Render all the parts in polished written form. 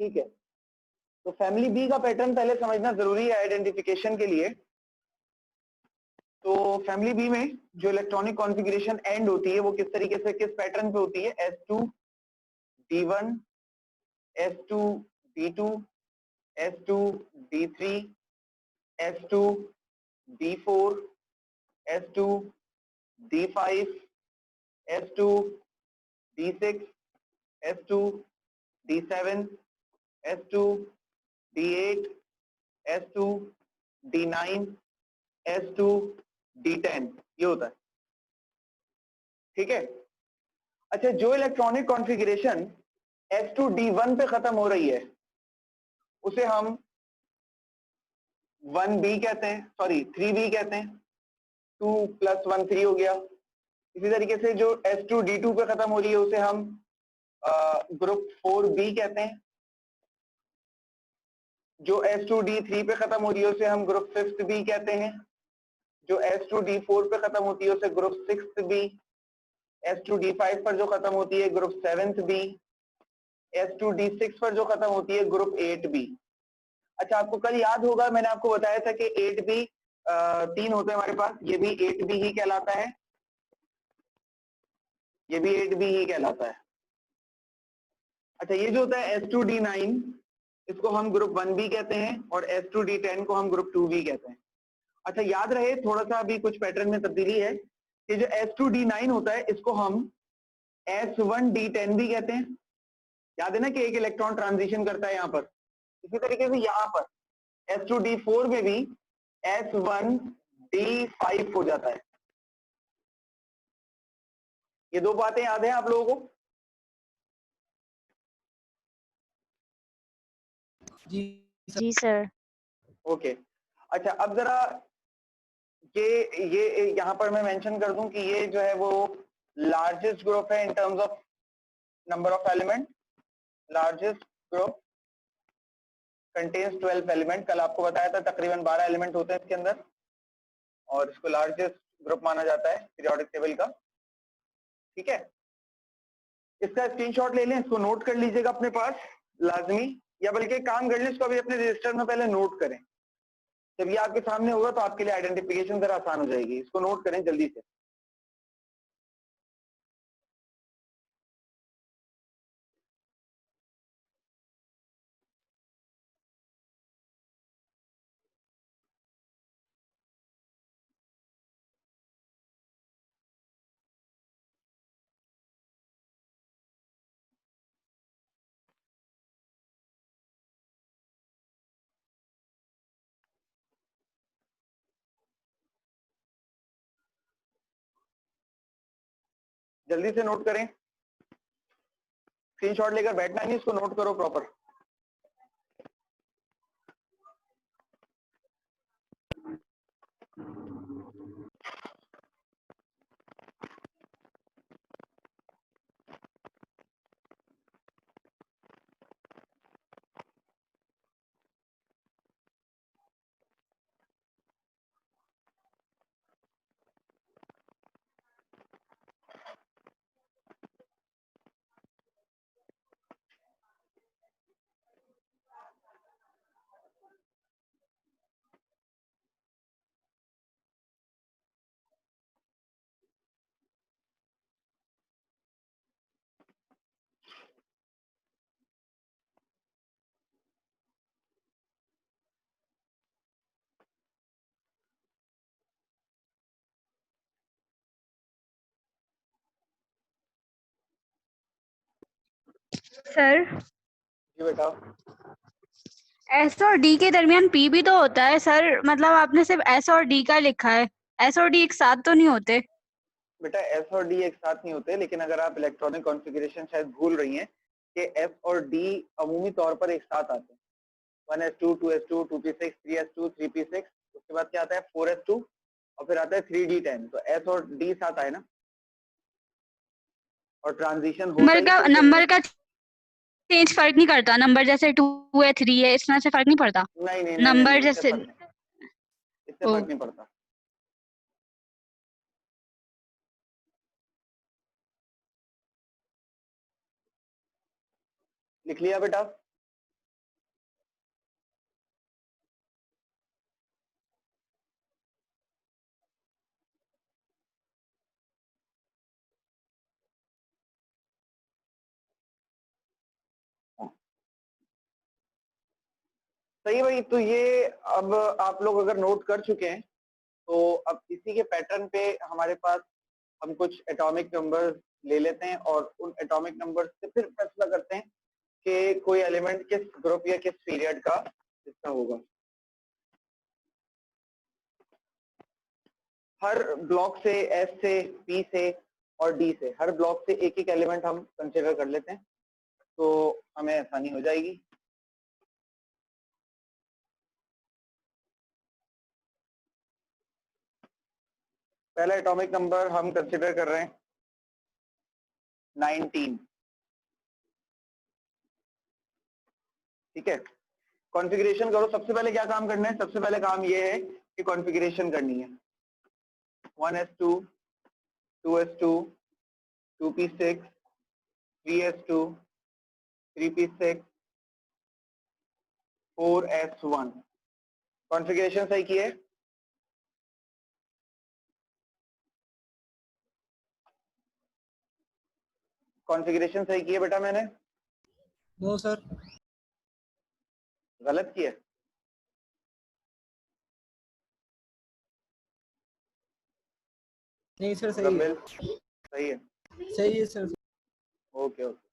ठीक है, तो फैमिली बी का पैटर्न पहले समझना जरूरी है आइडेंटिफिकेशन के लिए। तो फैमिली बी में जो इलेक्ट्रॉनिक कॉन्फ़िगरेशन एंड होती है वो किस तरीके से, किस पैटर्न पे होती है, S2D1, S2D2, S2D3, S2D4, S2D5, S2D6, S2D7, S2D8, S2D9, S2D10, ये होता है। ठीक है, अच्छा, जो इलेक्ट्रॉनिक कॉन्फ़िगरेशन S2D1 पे खत्म हो रही है उसे हम 1B कहते हैं, सॉरी 3B कहते हैं, 2 + 1 3 हो गया। इसी तरीके से जो S2D2 पे खत्म हो रही है उसे हम ग्रुप 4B कहते हैं। जो S2D3 पे खत्म हो रही है उसे हम ग्रुप 5B कहते हैं। जो S2D4 पे खत्म होती है उसे ग्रुप 6B। S2D5 पर जो खत्म होती है ग्रुप 7B। S2D6 पर जो खत्म होती है ग्रुप 8B। अच्छा, आपको कल याद होगा मैंने आपको बताया था कि 8B 3 होते हैं हमारे पास, ये भी 8B ही कहलाता है, ये भी 8B ही कहलाता है। अच्छा, ये जो होता है S2D9 इसको हम ग्रुप 1B कहते हैं और S2D10 को हम ग्रुप 2B कहते हैं। अच्छा, याद रहे थोड़ा सा अभी कुछ पैटर्न में तब्दीली है कि जो S2D9 होता है इसको हम S1D10 भी कहते हैं। याद है ना कि एक इलेक्ट्रॉन ट्रांजिशन करता है यहाँ पर। इसी तरीके से यहाँ पर S2D4 में भी S1D5 हो जाता है। ये दो बातें याद है आप लोगों को? जी सर। ओके, अच्छा, अब जरा ये यहाँ पर मैं मेंशन कर दूं कि ये जो है वो लार्जेस्ट ग्रुप है in terms of number of element. Largest group contains 12 element. कल आपको बताया था तकरीबन 12 एलिमेंट होते हैं इसके अंदर और इसको लार्जेस्ट ग्रुप माना जाता है पीरियोडिक टेबल का। ठीक है, इसका स्क्रीनशॉट ले लें, इसको नोट कर लीजिएगा अपने पास लाजमी, या बल्कि काम कर लें इसको अभी अपने रजिस्टर में पहले नोट करें। जब ये आपके सामने होगा तो आपके लिए आइडेंटिफिकेशन जरा आसान हो जाएगी। इसको नोट करें जल्दी से। जल्दी से नोट करें, स्क्रीनशॉट लेकर बैठना नहीं, इसको नोट करो प्रॉपर। सर, जी बेटा, एस और डी के दरमियान पी भी तो होता है सर, मतलब आपने सिर्फ एस और डी का लिखा है, एस और डी एक साथ तो नहीं होते? बेटा एस और डी एक साथ नहीं होते, लेकिन अगर आप इलेक्ट्रॉनिक कॉन्फ़िगरेशन शायद भूल रही हैं कि एस और डी अमूमी तौर पर एक साथ आते हैं। 1s2, 2s2, 2p6, 3s2, 3p6, उसके बाद क्या आता है 4s2 और फिर आता है 3d10। तो एस और डी साथ आए ना, और ट्रांजिशन होता ही नंबर का चेंज फर्क नहीं करता, नंबर जैसे 2 है 3 है इस तरह से फर्क नहीं पड़ता? नहीं नहीं नहीं नंबर नहीं, जैसे इससे फर्क नहीं पड़ता। लिख लिया बेटा? सही भाई। तो ये अब आप लोग अगर नोट कर चुके हैं तो अब इसी के पैटर्न पे हमारे पास हम कुछ एटॉमिक नंबर ले लेते हैं और उन एटॉमिक नंबर से फिर फैसला करते हैं कि कोई एलिमेंट किस ग्रुप या किस पीरियड का हिस्सा होगा। हर ब्लॉक से, एस से, पी से और डी से, हर ब्लॉक से एक एक एलिमेंट हम कंसिडर कर लेते हैं तो हमें आसानी हो जाएगी। पहला एटॉमिक नंबर हम कंसिडर कर रहे हैं 19। ठीक है, कॉन्फ़िगरेशन करो। सबसे पहले क्या काम करना है? सबसे पहले काम ये है कि कॉन्फ़िगरेशन करनी है। 1s2, 2s2, 2p6, 3s2, 3p6, 4s1। Configuration सही की है? कॉन्फ़िगरेशन सही की है बेटा मैंने? No sir. गलत किया? नहीं सर, सही है। सही है? सही है सर। Okay okay.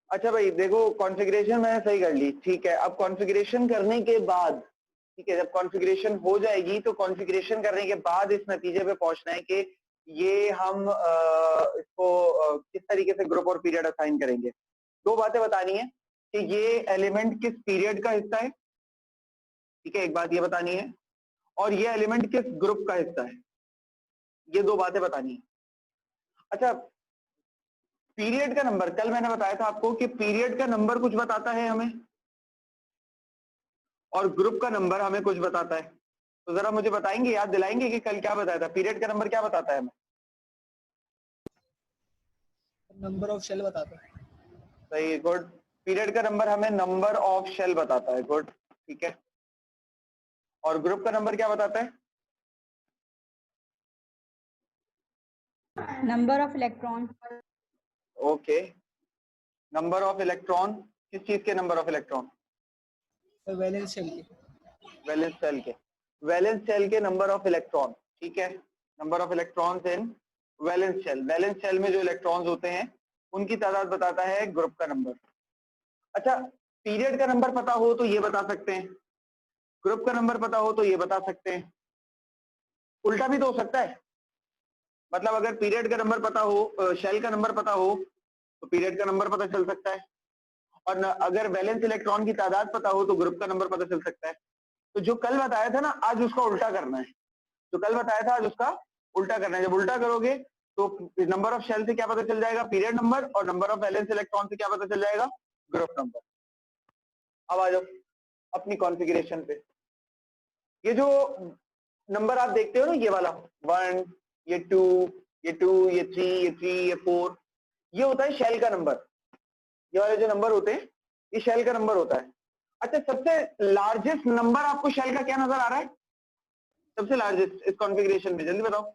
अच्छा भाई देखो, कॉन्फ़िगरेशन मैंने सही कर ली, ठीक है। अब कॉन्फ़िगरेशन करने के बाद, ठीक है, जब कॉन्फ़िगरेशन हो जाएगी तो कॉन्फ़िगरेशन करने के बाद इस नतीजे पे पहुंचना है कि ये हम इसको किस तरीके से ग्रुप और पीरियड असाइन करेंगे। दो बातें बतानी है कि ये एलिमेंट किस पीरियड का हिस्सा है, ठीक है, एक बात ये बतानी है, और ये एलिमेंट किस ग्रुप का हिस्सा है, ये दो बातें बतानी है। अच्छा, पीरियड का नंबर, कल मैंने बताया था आपको कि पीरियड का नंबर कुछ बताता है हमें और ग्रुप का नंबर हमें कुछ बताता है। तो जरा मुझे बताएंगे, याद दिलाएंगे कि कल क्या बताया था? पीरियड का नंबर क्या बताता है हमें? नंबर ऑफ शेल बताता है। सही, गुड। पीरियड का नंबर हमें नंबर ऑफ शेल बताता है, गुड, ठीक है। और ग्रुप का नंबर क्या बताता है? Number of electron. Okay, number of electron, किस चीज के number of electron? Valence shell की। वैलेंस सेल के, वैलेंस सेल के नंबर ऑफ इलेक्ट्रॉन, ठीक है। Number of electrons in valence shell, valence shell में जो इलेक्ट्रॉन्स होते हैं उनकी तादाद बताता है ग्रुप का नंबर। अच्छा, पीरियड का नंबर पता हो तो ये बता सकते हैं, ग्रुप का नंबर पता हो तो ये बता सकते हैं। उल्टा भी तो हो सकता है, मतलब अगर पीरियड का नंबर पता हो, शेल का नंबर पता हो तो पीरियड का नंबर पता चल सकता है, और अगर वैलेंस इलेक्ट्रॉन की तादाद पता हो तो ग्रुप का नंबर पता चल सकता है। तो जो कल बताया था ना, आज उसका उल्टा करना है। जो कल बताया था आज उसका उल्टा करना है। जब उल्टा करोगे तो नंबर ऑफ शेल से क्या पता चल जाएगा? पीरियड नंबर, और नंबर ऑफ वैलेंस इलेक्ट्रॉन से क्या पता चल जाएगा? Group number. अब आ जाओ अपनी कॉन्फ़िगरेशन पे। ये जो नंबर आप देखते हो ना, ये वाला 1, ये 2, ये 2, ये 3, ये 3, ये 4, ये होता है शेल का नंबर। ये वाले जो नंबर होते हैं ये शेल का नंबर होता है। अच्छा, सबसे लार्जेस्ट नंबर आपको शेल का क्या नजर आ रहा है? सबसे लार्जेस्ट इस कॉन्फ़िगरेशन में, जल्दी बताओ।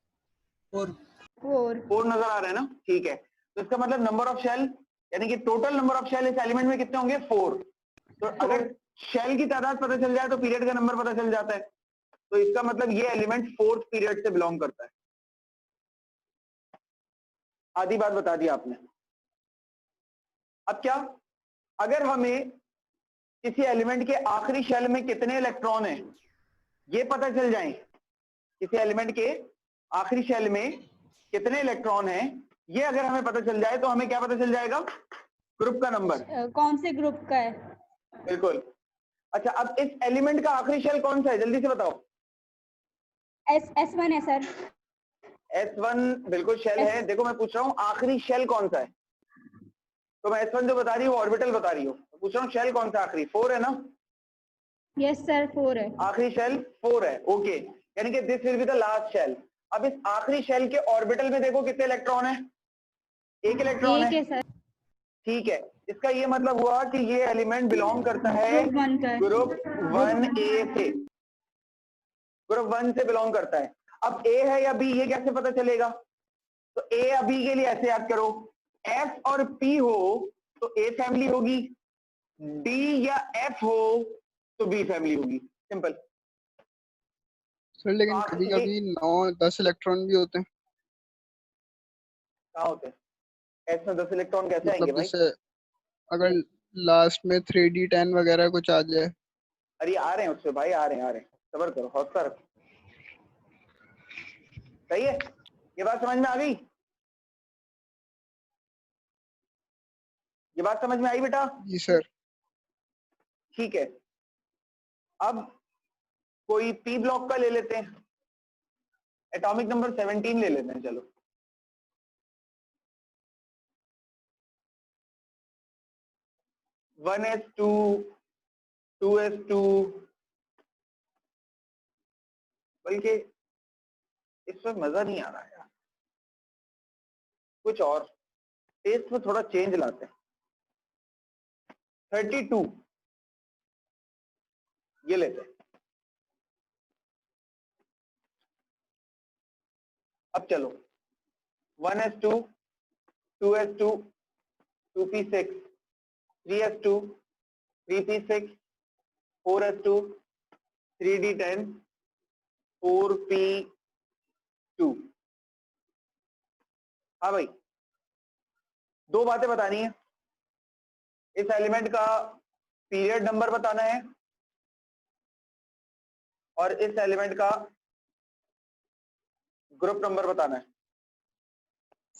4। 4 नजर आ रहा है ना, ठीक है। तो इसका मतलब नंबर ऑफ शेल, यानी कि टोटल नंबर ऑफ शेल इस एलिमेंट में कितने होंगे? 4। तो अगर शेल की तादाद पता चल जाए तो पीरियड का नंबर पता चल जाता है। तो इसका मतलब ये एलिमेंट 4th पीरियड से बिलोंग करता है। आधी बात बता दी आपने। अब क्या, अगर हमें किसी एलिमेंट के आखिरी शेल में कितने इलेक्ट्रॉन हैं ये पता चल जाए, किसी एलिमेंट के आखिरी शेल में कितने इलेक्ट्रॉन हैं ये अगर हमें पता चल जाए तो हमें क्या पता चल जाएगा? ग्रुप का नंबर। कौन से ग्रुप का है? बिल्कुल। अच्छा, अब इस एलिमेंट का आखिरी शेल कौन सा है, जल्दी से बताओ। S1 है सर। S1 बिल्कुल शेल है। देखो मैं पूछ रहा हूँ आखिरी शेल कौन सा है, तो मैं S1 जो बता रही हूँ ऑर्बिटल बता रही हूँ, पूछ रहा हूँ शेल कौन सा आखिरी? 4 है ना? यस सर, 4 है। आखिरी शेल 4 है, ओके। यानी कि this will be the last shell. अब इस आखिरी शेल के ऑर्बिटल में देखो कितने इलेक्ट्रॉन है? एक इलेक्ट्रॉन एक है, है सर। ठीक है। इसका ये मतलब हुआ कि ये एलिमेंट बिलोंग करता है ग्रुप 1 का है। ग्रुप 1A से, ग्रुप 1 से बिलोंग करता है। अब A है या B ये कैसे पता चलेगा? तो A या B के लिए ऐसे याद करो, F और P हो तो A फैमिली होगी, D या F हो तो बी फैमिली होगी, सिंपल। सर लेकिन तो कभी ये कभी 9-10 इलेक्ट्रॉन भी होते हैं, कहाँ होते हैं? एस में 10 इलेक्ट्रॉन कैसे आएंगे मतलब भाई? जैसे अगर लास्ट में 3d10 वगैरह कुछ आ जाए। अरे आ रहे हैं उससे भाई, आ रहे हैं, सबर करो, हौसला रखो। सही है, ये बात समझ में आ गई? ये बात समझ में आई बेटा? जी सर। ठीक है, अब कोई पी ब्लॉक का ले लेते हैं, एटॉमिक नंबर 17 ले लेते हैं, चलो। वन एस टू, 2s2, बल्कि इसमें मजा नहीं आ रहा यार, कुछ और टेस्ट में थोड़ा चेंज लाते हैं। 32 ये लेते हैं। अब चलो 1s2, 2s2, 2p6, 3s2, 3p6, 4s2, 3d10, 4p2। हाँ भाई, दो बातें बतानी है। इस एलिमेंट का पीरियड नंबर बताना है और इस एलिमेंट का ग्रुप नंबर बताना है।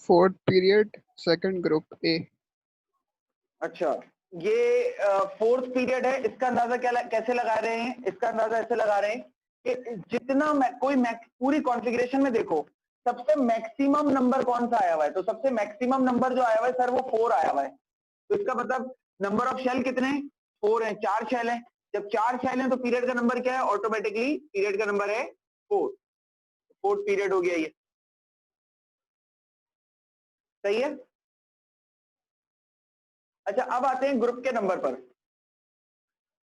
4th period, 2nd group A. अच्छा, ये 4th पीरियड है, इसका अंदाजा क्या कैसे लगा रहे हैं? इसका अंदाजा ऐसे लगा रहे हैं कि जितना पूरी कॉन्फ़िगरेशन में देखो सबसे मैक्सिमम नंबर कौन सा आया हुआ है, तो सबसे मैक्सिमम नंबर जो आया हुआ है सर वो 4 आया हुआ है। तो इसका मतलब नंबर ऑफ शेल कितने हैं? 4 हैं, 4 शेल हैं। जब 4 शेल हैं तो पीरियड का नंबर क्या है? ऑटोमेटिकली पीरियड का नंबर है 4। 4th पीरियड हो गया ये, सही है। अच्छा, अब आते हैं ग्रुप के नंबर पर।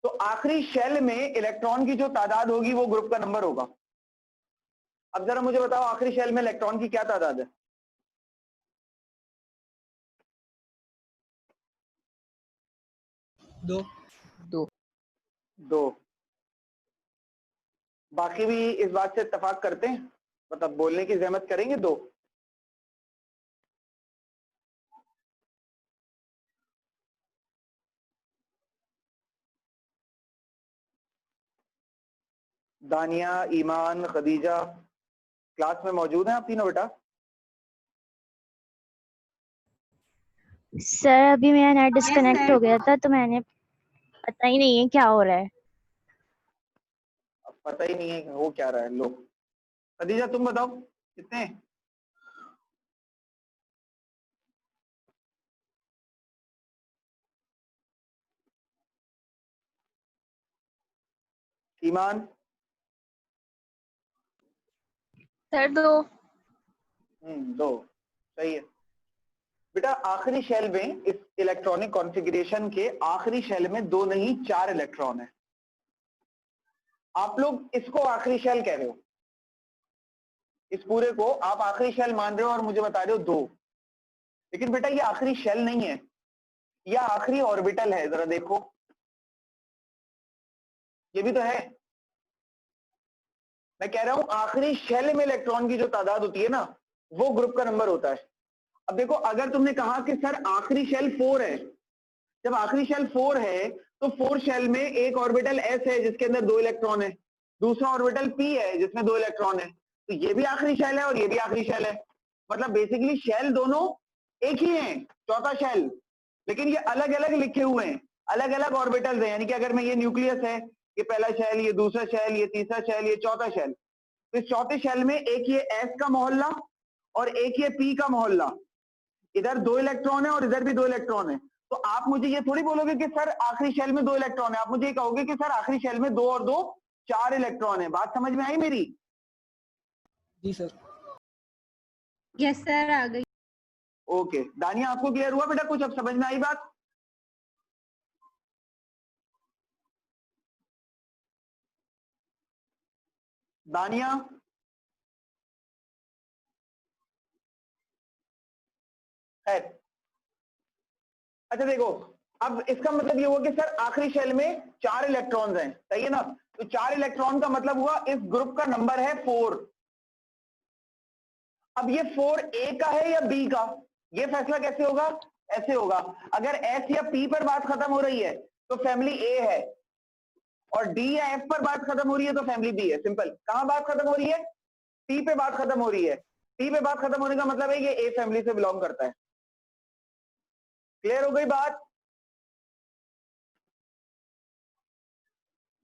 तो आखिरी शेल में इलेक्ट्रॉन की जो तादाद होगी वो ग्रुप का नंबर होगा। अब जरा मुझे बताओ आखिरी शेल में इलेक्ट्रॉन की क्या तादाद है? 2। 2। बाकी भी इस बात से इत्तेफाक करते हैं, मतलब बोलने की जहमत करेंगे? 2। दानिया, ईमान, खदीजा क्लास में मौजूद हैं आप तीनों बेटा? सर अभी मेरा नेट डिस्कनेक्ट हो गया था तो मैंने पता ही नहीं है क्या हो रहा है। अब पता ही नहीं है हो क्या रहा है। लो खदीजा तुम बताओ कितने हैं? ईमान? सर 2। 2, सही है बेटा। आखिरी शेल में इस इलेक्ट्रॉनिक कॉन्फ़िगरेशन के आखिरी शेल में 2 नहीं 4 इलेक्ट्रॉन है। आप लोग इसको आखिरी शेल कह रहे हो, इस पूरे को आप आखिरी शेल मान रहे हो और मुझे बता रहे हो 2। लेकिन बेटा ये आखिरी शेल नहीं है, यह आखिरी ऑर्बिटल है। जरा देखो, ये भी तो है। मैं कह रहा हूं आखिरी शेल में इलेक्ट्रॉन की जो तादाद होती है ना वो ग्रुप का नंबर होता है। अब देखो, अगर तुमने कहा कि सर आखिरी शेल 4 है, जब आखिरी शेल 4 है तो 4 शेल में एक ऑर्बिटल s है जिसके अंदर 2 इलेक्ट्रॉन है, दूसरा ऑर्बिटल p है जिसमें 2 इलेक्ट्रॉन है, तो ये भी आखिरी शेल है और ये भी आखिरी शेल है। मतलब बेसिकली शेल दोनों एक ही हैं, चौथा शेल, लेकिन ये अलग अलग लिखे हुए हैं, अलग अलग ऑर्बिटल्स हैं। यानी कि अगर मैं ये न्यूक्लियस है, ये पहला शेल, ये दूसरा शेल, ये तीसरा शेल, ये चौथा शेल, तो इस चौथे शेल में एक ये s का मोहल्ला और एक ये p का मोहल्ला, इधर 2 इलेक्ट्रॉन है और इधर भी 2 इलेक्ट्रॉन है। तो आप मुझे ये थोड़ी बोलोगे कि सर आखिरी शेल में 2 इलेक्ट्रॉन है, आप मुझे ये कहोगे कि सर आखिरी शेल में 2 और 2 4 इलेक्ट्रॉन है। बात समझ में आई मेरी? जी सर। यस सर, आ गई। ओके, दानिया आपको क्लियर हुआ बेटा? कुछ अब समझ में आई बात? दानिया? खैर, अच्छा देखो, अब इसका मतलब ये हुआ कि सर आखिरी शेल में 4 इलेक्ट्रॉन्स हैं, सही है ना? तो 4 इलेक्ट्रॉन का मतलब हुआ इस ग्रुप का नंबर है 4। अब ये 4 ए का है या बी का, ये फैसला कैसे होगा? ऐसे होगा, अगर एस या पी पर बात खत्म हो रही है तो फैमिली ए है, और डी या एफ पर बात खत्म हो रही है तो फैमिली बी है। सिंपल। कहां बात खत्म हो रही है? टी पे बात खत्म हो रही है। टी पे बात खत्म होने का मतलब है ये ए फैमिली से बिलोंग करता है। क्लियर हो गई बात?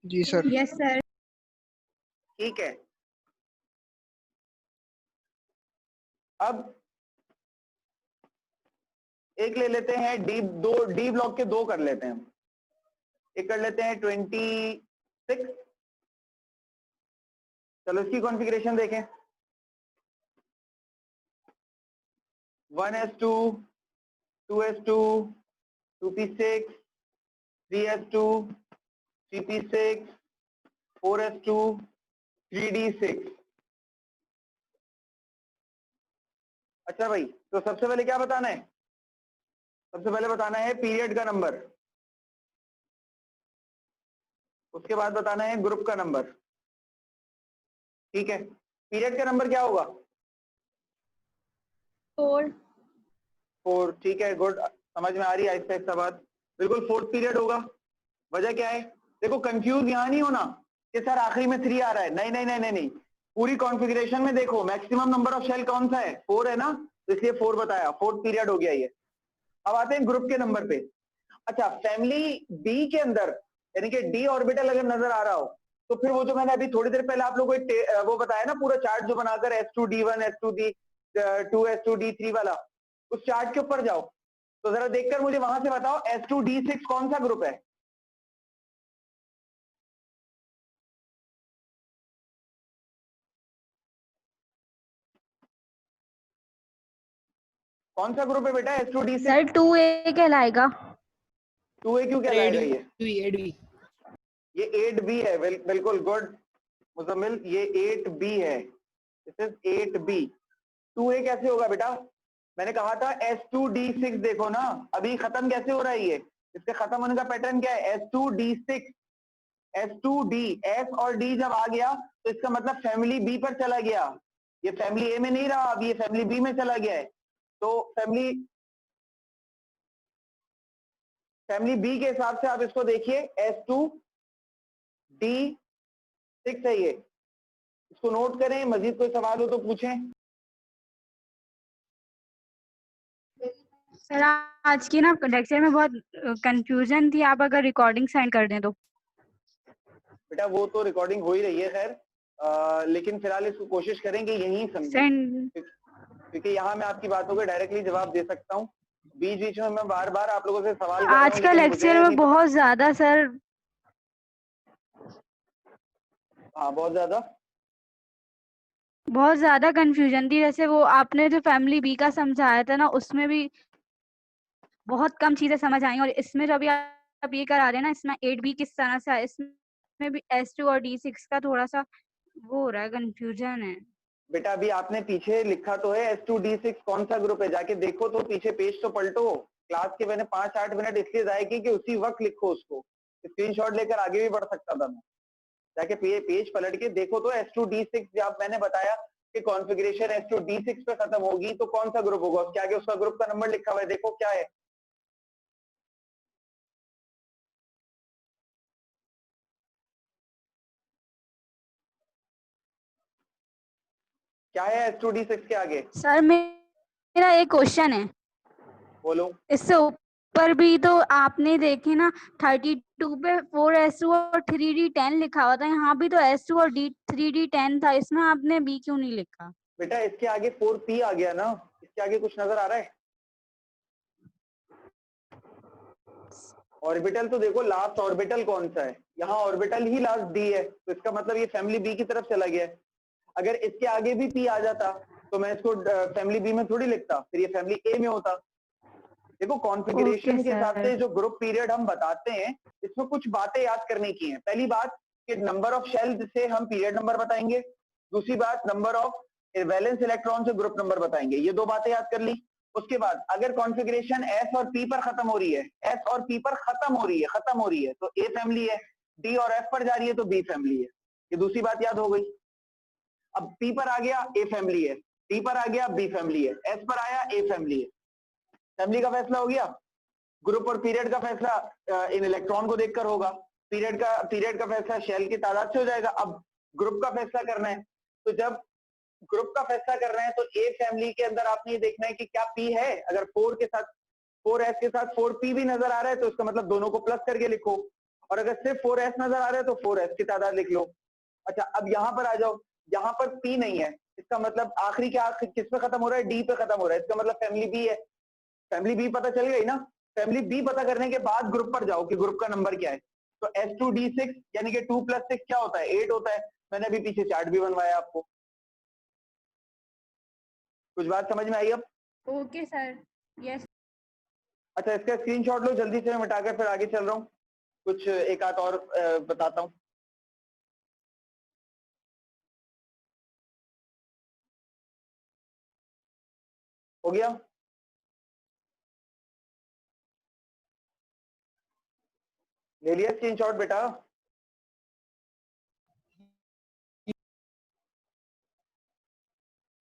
जी सर। Yes sir. ठीक है। अब एक ले लेते हैं डी, दो डी ब्लॉक के 2 कर लेते हैं। एक कर लेते हैं 26। चलो इसकी कॉन्फ़िगरेशन देखें। 1s2, 2s2, 2p6, 3s2, 3p6, 4s2, 3d6। अच्छा भाई, तो सबसे पहले क्या बताना है? सबसे पहले बताना है पीरियड का नंबर, उसके बाद बताना है ग्रुप का नंबर। ठीक है, पीरियड का नंबर क्या होगा? 4। ठीक है, गुड, समझ में आ रही है आहिस्ता आहिस्ता बात। बिल्कुल 4th पीरियड होगा। वजह क्या है? देखो कंफ्यूज यहां नहीं होना कि सर आखिरी में 3 आ रहा है, नहीं नहीं नहीं नहीं नहीं, पूरी कॉन्फ़िगरेशन में देखो मैक्सिमम नंबर ऑफ शेल कौन सा है? 4 है ना, तो इसलिए 4 बताया, 4th पीरियड हो गया ये। अब आते हैं ग्रुप के नंबर पे। अच्छा, फैमिली बी के अंदर यानी कि डी ऑर्बिटल अगर नजर आ रहा हो तो फिर वो जो मैंने अभी थोड़ी देर पहले आप लोगों को वो बताया ना, पूरा चार्ट जो बनाकर S2D1, S2D2, S2D3 वाला, उस चार्ट के ऊपर जाओ तो जरा देखकर मुझे वहां से बताओ S2D6 कौन सा ग्रुप है? कौन सा ग्रुप है बेटा S2D6? सर 2A कहलाएगा। 2A क्यों कहलाएगा ये? एडवी ये 8B है। बिल्कुल गुड मुजम्मिल, ये 8B है। This is 8B। 2A कैसे होगा बेटा? मैंने कहा था S2D6 देखो ना, अभी खत्म कैसे हो रहा है ये? इसके खत्म होने का पैटर्न क्या है? S2D6, S2D, S और D जब आ गया तो इसका मतलब फैमिली बी पर चला गया। ये फैमिली ए में नहीं रहा, अब ये फैमिली बी में चला गया है। तो फैमिली बी के हिसाब से आप इसको देखिए, S2D6 है ये। इसको नोट करें, मजीद कोई सवाल हो तो पूछें। सर आज की ना लेक्चर में बहुत कंफ्यूजन थी, आप अगर रिकॉर्डिंग सेंड कर दें तो। बेटा वो तो रिकॉर्डिंग हो ही रही है खैर, लेकिन फिलहाल इसको कोशिश करेंगे यहीं समझें, सेंड। क्योंकि यहाँ मैं आपकी बातों के डायरेक्टली जवाब दे सकता हूँ। बीच बीच में मैं बार बार आप लोगों से सवाल कर रहा आज हूँ, का लेकिन लेक्चर मुझे में नहीं बहुत ज्यादा सर, हाँ बहुत ज्यादा कंफ्यूजन थी। जैसे वो आपने जो फैमिली बी का समझाया था ना, उसमें भी बहुत कम चीजें समझ आई, और इसमें जो अभी आप ये करा रहे हैं ना, इसमें 8B किस तरह से है, इसमें भी S2 और D6 का थोड़ा सा वो हो रहा है, कंफ्यूजन है। बेटा अभी आपने पीछे लिखा तो है S2D6 कौन सा ग्रुप है, जाके देखो तो, पीछे पेज तो पलटो। क्लास के मैंने 5-8 मिनट इसलिए जाए कि उसी वक्त लिखो उसको, स्क्रीनशॉट लेकर आगे भी बढ़ सकता था मैं। जाके पेज पलट के देखो तो S2D6 जब मैंने बताया कि कॉन्फ़िगरेशन S2D6 पे खत्म होगी तो कौन सा ग्रुप होगा, उसके आगे उसका ग्रुप का नंबर लिखा हुआ है, देखो क्या है। क्या है S2D6 के आगे? सर मेरा एक क्वेश्चन है, बोलो। इससे ऊपर भी तो आपने देखे ना 32 पे 4S2 और 3D10 लिखा हुआ था, यहाँ भी तो S2 और 3D10 था, इसमें आपने B क्यों नहीं लिखा? बेटा इसके आगे 4P आ गया ना, इसके आगे कुछ नजर आ रहा है? ऑर्बिटल तो देखो लास्ट ऑर्बिटल कौन सा है, यहाँ ऑर्बिटल ही लास्ट D है, तो इसका मतलब ये फैमिली बी की तरफ चला गया है। अगर इसके आगे भी P आ जाता तो मैं इसको फैमिली बी में थोड़ी लिखता, फिर ये फैमिली ए में होता। देखो कॉन्फ़िगरेशन के हिसाब से जो ग्रुप पीरियड हम बताते हैं, इसमें कुछ बातें याद करने की हैं। पहली बात कि नंबर ऑफ शेल से हम पीरियड नंबर बताएंगे, दूसरी बात नंबर ऑफ वैलेंस इलेक्ट्रॉन से ग्रुप नंबर बताएंगे। ये 2 बातें याद कर ली। उसके बाद अगर कॉन्फ़िगरेशन एस और पी पर खत्म हो रही है, एस और पी पर खत्म हो रही है तो ए फैमिली है, डी और एफ पर जा रही है तो बी फैमिली है। ये दूसरी बात याद हो गई। अब पी पर आ गया ए फैमिली है, डी पर आ गया बी फैमिली है, एस पर आया ए फैमिली है। फैमिली का फैसला हो गया। ग्रुप और पीरियड का फैसला इन इलेक्ट्रॉन को देखकर होगा। पीरियड का फैसला शेल की तादाद से हो जाएगा। अब ग्रुप का फैसला करना है, तो जब ग्रुप का फैसला कर रहे हैं तो ए फैमिली के अंदर आपने ये देखना है कि क्या पी है। अगर 4 के साथ 4s के साथ 4p भी नजर आ रहा है तो इसका मतलब दोनों को प्लस करके लिखो, और अगर सिर्फ 4s नजर आ रहा है तो 4s की तादाद लिख लो। अच्छा, अब यहां पर आ जाओ, यहाँ पर p नहीं है, इसका मतलब आखिरी क्या किस पे खत्म हो रहा है, डी पे खत्म हो रहा है, इसका मतलब फैमिली बी है। फैमिली बी पता चल गई ना। फैमिली बी पता करने के बाद ग्रुप पर जाओ कि ग्रुप का नंबर क्या है। तो S2D6 यानी कि 2 + 6 क्या होता है, 8 होता है। मैंने अभी पीछे चार्ट भी बनवाया आपको। कुछ बात समझ में आई अब? Okay sir, yes. अच्छा, इसका स्क्रीनशॉट लो जल्दी से, मैं मिटाकर फिर आगे चल रहा हूँ। कुछ एक आध और बताता हूँ। हो गया? ले लिया स्क्रीनशॉट बेटा?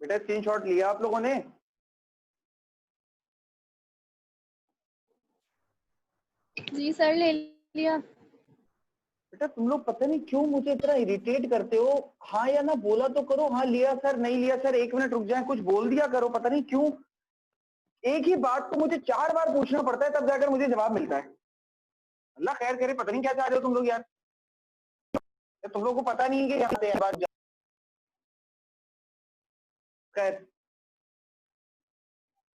बेटा स्क्रीनशॉट लिया आप लोगों ने? जी सर, ले लिया। बेटा तुम लोग पता नहीं क्यों मुझे इतना इरिटेट करते हो। हाँ या ना बोला तो करो, हाँ लिया सर, नहीं लिया सर, 1 मिनट रुक जाए, कुछ बोल दिया करो। पता नहीं क्यों एक ही बात को मुझे 4 बार पूछना पड़ता है, तब जाकर मुझे जवाब मिलता है। अल्लाह खैर करे, पता नहीं क्या चाह रहे हो तुम लोग यार। तुम लोग को पता नहीं है कि यहाँ से बात खैर।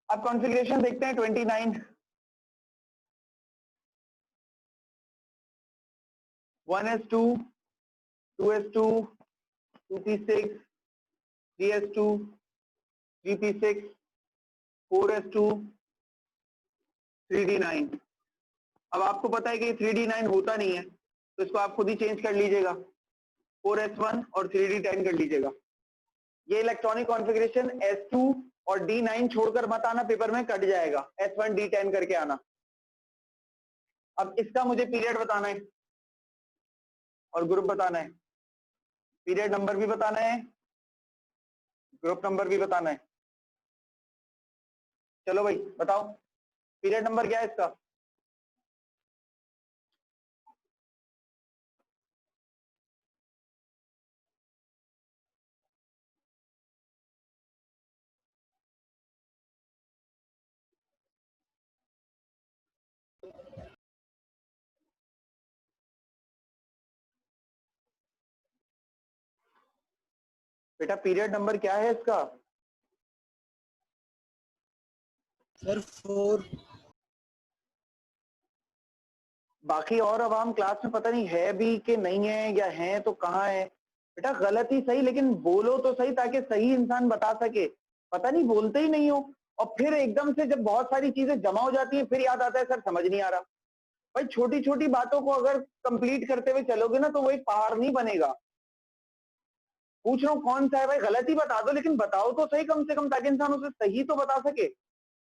अब कॉन्फ़िगरेशन देखते हैं 29। 1s2, 2s2, 2p6, 3s2, 3p6, 4s2, 3d9। अब आपको पता है कि 3d9 होता नहीं है, तो इसको आप खुद ही चेंज कर लीजिएगा, 4s1 और 3d10 कर लीजिएगा। ये इलेक्ट्रॉनिक कॉन्फ़िगरेशन S2 और D9 छोड़कर मत आना, पेपर में कट जाएगा। S1 D10 करके आना। अब इसका मुझे पीरियड बताना है और ग्रुप बताना है। पीरियड नंबर भी बताना है, ग्रुप नंबर भी बताना है। चलो भाई बताओ, पीरियड नंबर क्या है इसका? बेटा पीरियड नंबर क्या है इसका? सर 4। बाकी और अब हम क्लास में पता नहीं है भी कि नहीं है, या है तो कहाँ है। बेटा गलत ही सही, लेकिन बोलो तो सही ताकि सही इंसान बता सके। पता नहीं बोलते ही नहीं हो, और फिर एकदम से जब बहुत सारी चीजें जमा हो जाती हैं फिर याद आता है सर समझ नहीं आ रहा। भाई छोटी छोटी बातों को अगर कंप्लीट करते हुए चलोगे ना तो वो एक पहाड़ नहीं बनेगा। पूछ रहा हूँ कौन सा है भाई, गलत ही बता दो लेकिन बताओ तो सही कम से कम, ताकि इंसान उसे सही तो बता सके।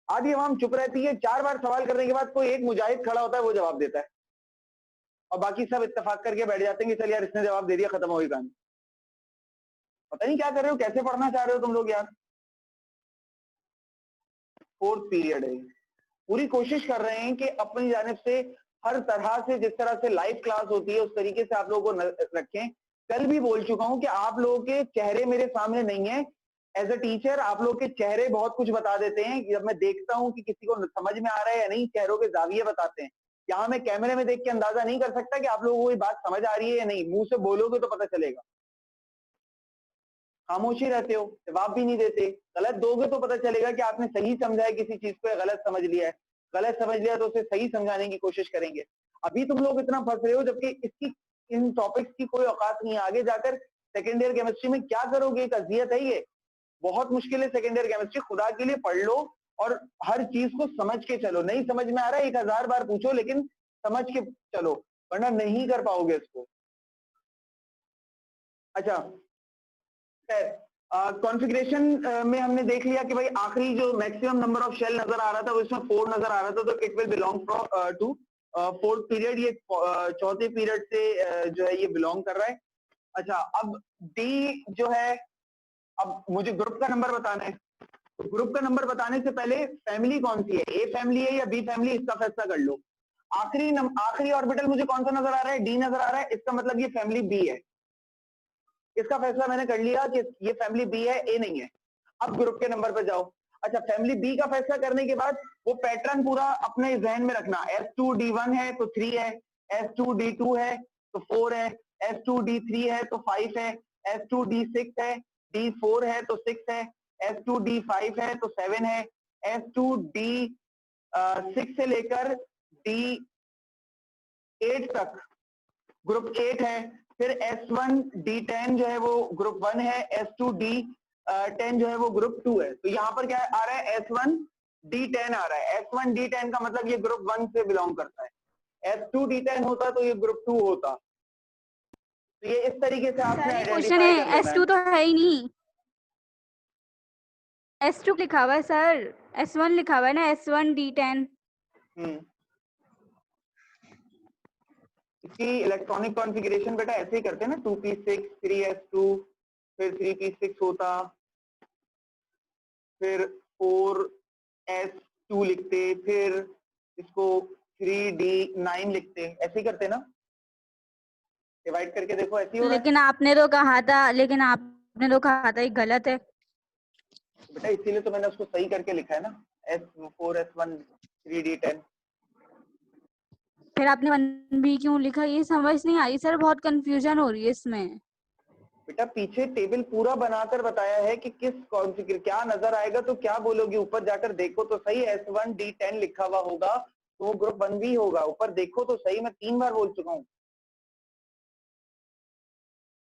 आधी आवाम चुप रहती है, 4 बार सवाल करने के बाद कोई एक मुजाहिद खड़ा होता है, वो जवाब देता है, और बाकी सब इत्तेफाक करके बैठ जाते हैं कि चल यार इसने जवाब दे दिया, खत्म हो गई कहानी। पता नहीं क्या कर रहे हो, कैसे पढ़ना चाह रहे हो तुम लोग यार। 4th पीरियड है, पूरी कोशिश कर रहे हैं कि अपनी जानिब से हर तरह से, जिस तरह से लाइव क्लास होती है उस तरीके से आप लोगों को रखें। कल भी बोल चुका हूं कि आप लोगों के चेहरे मेरे सामने नहीं है। एज अ टीचर आप लोग के चेहरे बहुत कुछ बता देते हैं। जब मैं देखता हूं कि किसी को समझ में आ रहा है या नहीं, चेहरों के जाविये बताते हैं। यहाँ मैं कैमरे में देख के अंदाजा नहीं कर सकता कि आप लोगों को ये बात समझ आ रही है या नहीं, मुंह से बोलोगे तो पता चलेगा। खामोशी रहते हो, जवाब भी नहीं देते, गलत दोगे तो पता चलेगा कि आपने सही समझा है किसी चीज को या गलत समझ लिया है। गलत समझ लिया तो उसे सही समझाने की कोशिश करेंगे। अभी तुम लोग इतना फंस रहे हो जबकि इसकी, इन टॉपिक्स की कोई औकात नहीं है। आगे जाकर सेकेंड ईयर केमिस्ट्री में क्या करोगे, एक अजियत है ये, बहुत मुश्किल है सेकेंड ईयर केमिस्ट्री। खुदा के लिए पढ़ लो और हर चीज को समझ के चलो। नहीं समझ में आ रहा है 1000 बार पूछो, लेकिन समझ के चलो, वरना नहीं कर पाओगे इसको। अच्छा खैर, कॉन्फ़िगरेशन में हमने देख लिया कि भाई आखिरी जो मैक्सिमम नंबर ऑफ शेल नजर आ रहा था उसमें 4 नजर आ रहा था, तो it will belong to fourth period. ये चौथे पीरियड से जो है ये बिलोंग कर रहा है। अच्छा, अब डी जो है, अब मुझे ग्रुप का नंबर बताना है। तो ग्रुप का नंबर बताने से पहले फैमिली कौन सी है, ए फैमिली है या बी फैमिली, इसका फैसला कर लो। आखिरी ऑर्बिटल मुझे कौन सा नजर आ रहा है, डी नजर आ रहा है, इसका मतलब ये फैमिली बी है। इसका फैसला मैंने कर लिया कि ये फैमिली बी है, ए नहीं है। अब ग्रुप के नंबर पे जाओ। अच्छा, फैमिली बी का फैसला करने के बाद वो पैटर्न पूरा अपने जहन में रखना। S2D1 है तो 3 है, S2D2 है तो 4 है, S2D3 है तो 5 है, S2D6 है, D4 है तो 6 है, S2D5 है तो 7 है, S2D6 से लेकर D8 तक ग्रुप 8 है। फिर S1D10 जो है वो ग्रुप 1 है, S2D10 जो है वो ग्रुप 2 है। तो यहाँ पर क्या आ रहा है, S1D10 आ रहा है। S1D10 का मतलब ये ग्रुप 1 से बिलोंग करता है। S2D10 होता तो ये ग्रुप 2 होता। तो ये इस तरीके से आपने सर ये क्वेश्चन आइडेंटिफाई कर है, लेना S2 तो है ही नहीं, S2 लिखा हुआ है सर, S1 लिखा हुआ है ना, S1D10। इसकी इलेक्ट्रॉनिक कॉन्फ़िगरेशन बेटा ऐसे ही करते हैं ना, 2p6 3s2, फिर 3p6 होता, फिर 4s2 लिखते, फिर इसको 3d9 लिखते, ऐसे ही करते ना, डिवाइड करके देखो ऐसे ही हो रहा है। लेकिन आपने तो कहा था ये गलत है। बेटा इसीलिए तो मैंने उसको सही करके लिखा है ना, S4 S1 3d10। फिर आपने 1B क्यों लिखा, ये समझ नहीं आई सर, बहुत कंफ्यूजन हो रही है इसमें। बेटा पीछे टेबल पूरा बनाकर बताया है कि किस कॉन्फ़िगर क्या नजर आएगा, तो क्या बोलोगे, ऊपर जाकर देखो तो सही, S1D10 लिखा हुआ होगा तो वो ग्रुप 1B होगा। ऊपर देखो तो सही, मैं 3 बार बोल चुका हूँ।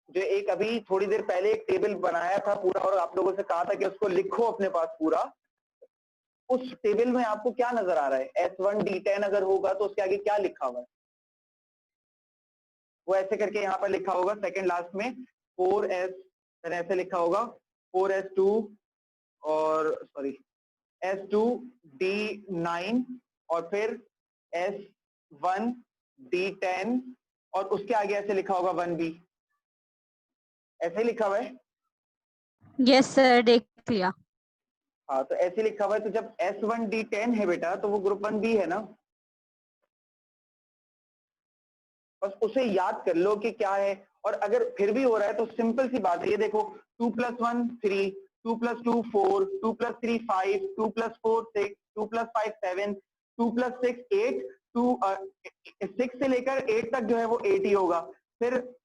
जो एक अभी थोड़ी देर पहले एक टेबल बनाया था पूरा और आप लोगों से कहा था कि उसको लिखो अपने पास पूरा, उस टेबल में आपको क्या नजर आ रहा है, S1D10 अगर होगा तो उसके आगे क्या लिखा हुआ है, वो ऐसे करके यहाँ पर लिखा होगा सेकंड लास्ट में 4S, फिर ऐसे लिखा होगा 4S2 और सॉरी S2D9 और फिर S1D10 और उसके आगे ऐसे लिखा होगा 1B, ऐसे ही लिखा हुआ है। यस सर, देख लिया। हाँ तो ऐसे लिखा हुआ है, तो जब S1D10 है बेटा तो वो ग्रुप 1B है ना, बस उसे याद कर लो कि क्या है। और अगर फिर भी हो रहा है तो सिंपल सी बात है, ये देखो 2 + 1 3, 2 + 2 4, 2 + 3 5, 2 + 4 6, 2 + 5 7, 2 + 6 8, 6 से लेकर 8 तक जो है वो 8 ही होगा। फिर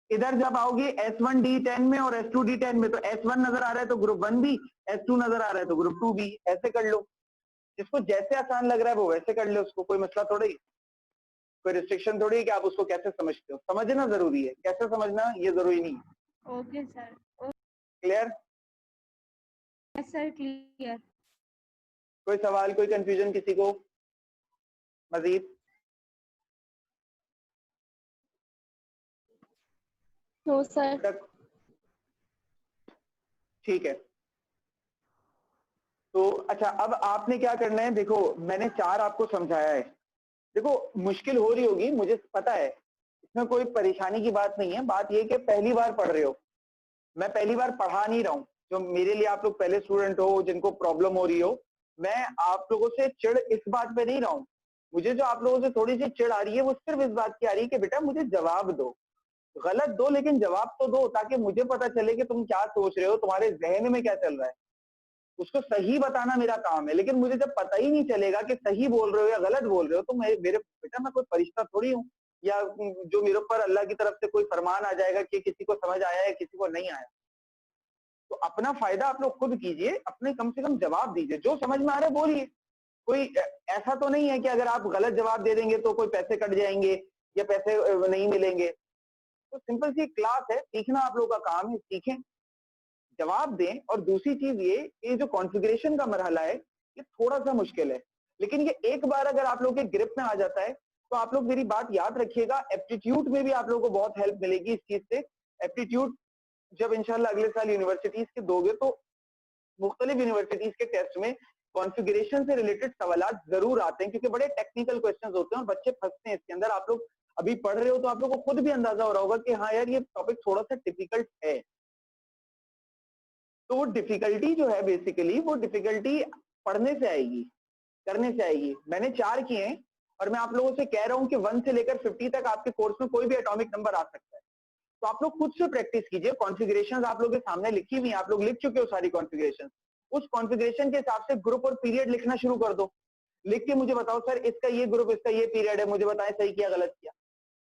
इधर जब आओगे S1D10 में और S2D10 में, तो S1 नजर आ रहा है तो ग्रुप 1B, S2 नजर आ रहा है तो ग्रुप 2B, ऐसे कर लो। जिसको जैसे आसान लग रहा है वो वैसे कर लो, उसको कोई मसला थोड़ी, कोई रिस्ट्रिक्शन थोड़ी है कि आप उसको कैसे समझते हो। समझना जरूरी है, कैसे समझना ये जरूरी नहीं है। Okay sir, clear? Yes sir, clear. कोई सवाल, कोई कंफ्यूजन किसी को मजीद? No sir. ठीक है, तो अच्छा अब आपने क्या करना है, देखो मैंने 4 आपको समझाया है। देखो मुश्किल हो रही होगी, मुझे पता है, इसमें कोई परेशानी की बात नहीं है। बात ये कि पहली बार पढ़ रहे हो, मैं पहली बार पढ़ा नहीं रहा हूँ। जो मेरे लिए आप लोग पहले स्टूडेंट हो, जिनको प्रॉब्लम हो रही हो, मैं आप लोगों से चिढ़ इस बात पे नहीं रहा हूँ। मुझे जो आप लोगों से थोड़ी सी चिढ़ आ रही है वो सिर्फ इस बात की आ रही है कि बेटा मुझे जवाब दो, गलत दो लेकिन जवाब तो दो, ताकि मुझे पता चले कि तुम क्या सोच रहे हो, तुम्हारे जहन में क्या चल रहा है। उसको सही बताना मेरा काम है, लेकिन मुझे जब पता ही नहीं चलेगा कि सही बोल रहे हो या गलत बोल रहे हो, तो मेरे बेटा मैं कोई फरिश्ता थोड़ी हूँ, या जो मेरे ऊपर अल्लाह की तरफ से कोई फरमान आ जाएगा कि किसी को समझ आया है किसी को नहीं आया। तो अपना फायदा आप लोग खुद कीजिए, अपने कम से कम जवाब दीजिए, जो समझ में आ रहा है बोलिए। कोई ऐसा तो नहीं है कि अगर आप गलत जवाब दे देंगे तो कोई पैसे कट जाएंगे या पैसे नहीं मिलेंगे। तो सिंपल सी क्लास है, सीखना आप लोगों का काम है, सीखें, जवाब दें। और दूसरी चीज ये जो कॉन्फ़िगरेशन का मरहला है ये थोड़ा सा मुश्किल है, लेकिन ये एक बार अगर आप लोग के ग्रिप में आ जाता है तो आप लोग मेरी बात याद रखिएगा, एप्टीट्यूड में भी आप लोगों को बहुत हेल्प मिलेगी इस चीज से। एप्टीट्यूड जब इंशाल्लाह अगले साल यूनिवर्सिटीज के दोगे तो मुख्तलिफ यूनिवर्सिटीज के टेस्ट में कॉन्फ़िगरेशन से रिलेटेड सवालात जरूर आते हैं, क्योंकि बड़े टेक्निकल क्वेश्चंस होते हैं और बच्चे फंसते हैं इसके अंदर। आप लोग अभी पढ़ रहे हो तो आप लोग को खुद भी अंदाजा हो रहा होगा कि हाँ यार ये टॉपिक थोड़ा सा डिफिकल्ट है। तो वो डिफिकल्टी जो है बेसिकली वो डिफिकल्टी पढ़ने से आएगी, करने से आएगी। मैंने 4 किए हैं और मैं आप लोगों से कह रहा हूं कि 1 से लेकर 50 तक आपके कोर्स में कोई भी एटॉमिक नंबर आ सकता है। तो आप लोग खुद से प्रैक्टिस कीजिए। कॉन्फ़िगरेशंस आप लोगों के सामने लिखी हुई हैं, आप लोग लिख चुके हो सारी कॉन्फ़िगरेशन। उस कॉन्फ़िगरेशन के हिसाब से ग्रुप और पीरियड लिखना शुरू कर दो। लिख के मुझे बताओ सर इसका ये ग्रुप, इसका ये पीरियड है, मुझे बताएं सही किया गलत किया।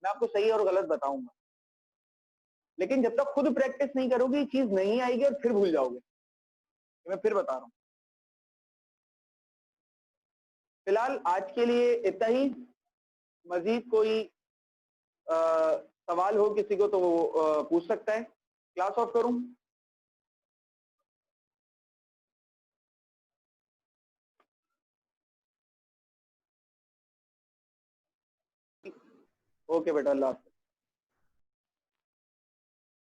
मैं आपको सही और गलत बताऊंगा, लेकिन जब तक खुद प्रैक्टिस नहीं करोगे चीज नहीं आएगी और फिर भूल जाओगे। मैं फिर बता रहा हूँ। फिलहाल आज के लिए इतना ही। मजीद कोई सवाल हो किसी को तो वो पूछ सकता है। क्लास ऑफ करूं? ओके बेटा, अल्लाह हाफ़िज़।